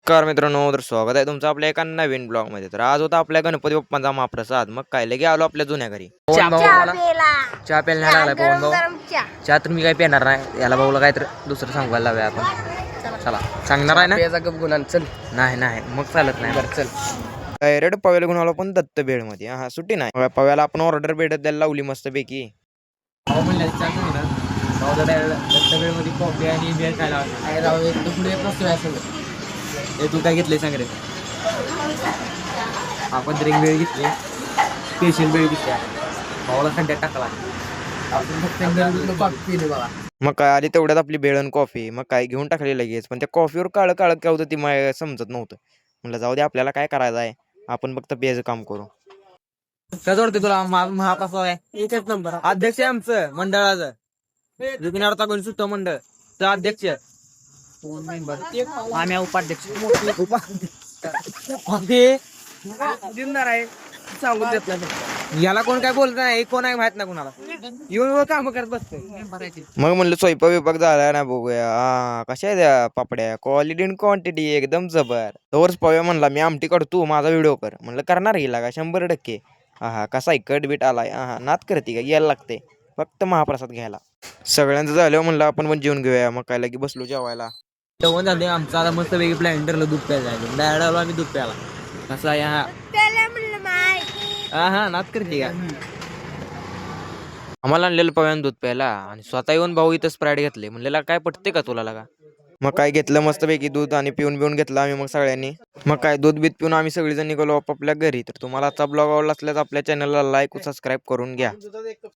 नमस्कार मित्रांनो, तर स्वागत आहे तुमचं आपल्या एका नवीन ब्लॉग मध्ये. तर आज होता आपल्या गणपती बाप्पांचा महाप्रसाद. मग काय लगे आलो आपल्या जुन्या घरी. चहा प्यायला नाही लागलाय पवन भाऊ. चहा तर मी काही पिणार नाही. याला भाऊला काय तर दुसरं सांगायला लावूया आपण. चला सांगणार आहे ना. चल नाही नाही मग चालत नाही. बरं चल. डायरेक्ट पव्याला घेऊन आलो पण दत्त बेळ मध्ये. हा सुट्टी नाही. पव्याला आपण ऑर्डर भेटत द्यायला लावली मस्त पैकी. मध्ये कॉफी आणि बिअर खायला तू काय घेतले सांग रे. आपण ड्रिंक वेळ घेतली, स्पेशल वेळ घेतल्या भावाला खड्ड्यात टाकला. आपण फक्त पिले बघा. मग काय आली तेवढ्यात आपली बेळ आणि कॉफी. मग काय घेऊन टाकली लगेच. पण त्या कॉफीवर काळं काळं काय होतं ती मला समजत नव्हतं. म्हणलं जाऊ दे, आपल्याला काय करायचं आहे, आपण फक्त प्यायचं काम करू. कसं वाटतं तुला महाप्रसाद आहे? एकच नंबर. अध्यक्ष आहे आमचं मंडळाचं, जुबिनार कोण सुद्धा मंडळ चा अध्यक्ष. आम्ही उपाध्यक्ष. दिनदार आहे, सांगून देत नाही. याला कोण काय बोलत नाही, कोण आहे माहित नाही कुणाला. येऊन काम करत बसतोय. मग म्हणलं स्वयंपाक विभाग झाला ना, बघूया. कशा आहे त्या पापड्या, क्वालिटी आणि क्वांटिटी एकदम जबर. तोच पव्या म्हणला मी आमटी काढतो, माझा व्हिडिओ कर. म्हणलं करणार गेला का 100%. कसा आहे कट बीट आलाय. नात करते का, यायला लागते फक्त महाप्रसाद घ्यायला. सगळ्यांचं झालं म्हणलं आपण पण जेवून घेऊया. मग काय लगी बसलो जेवायला. जेवण झाले आमचा. आता मस्त वेगळी प्लॅन ठरलं दूध प्यायला जायचं. डायरेक्ट आलो आम्ही दूध प्यायला. कसं आहे हा नात करते का. आम्हाला आणलेलं पव्यानं दूध प्यायला आणि स्वतः येऊन भाऊ इथं स्प्राईट घेतले. म्हणलेला काय पटते का तुला लागा. मग काय घेतलं मस्तपैकी दूध आणि पिऊन घेतलं आम्ही मग सगळ्यांनी. मग काय दूध बीत पिऊन आम्ही सगळेजण निघालो आपापल्या घरी. तर तुम्हाला आजचा ब्लॉग आवडला असल्यास आपल्या चॅनलला लाईक व सबस्क्राईब करून घ्या.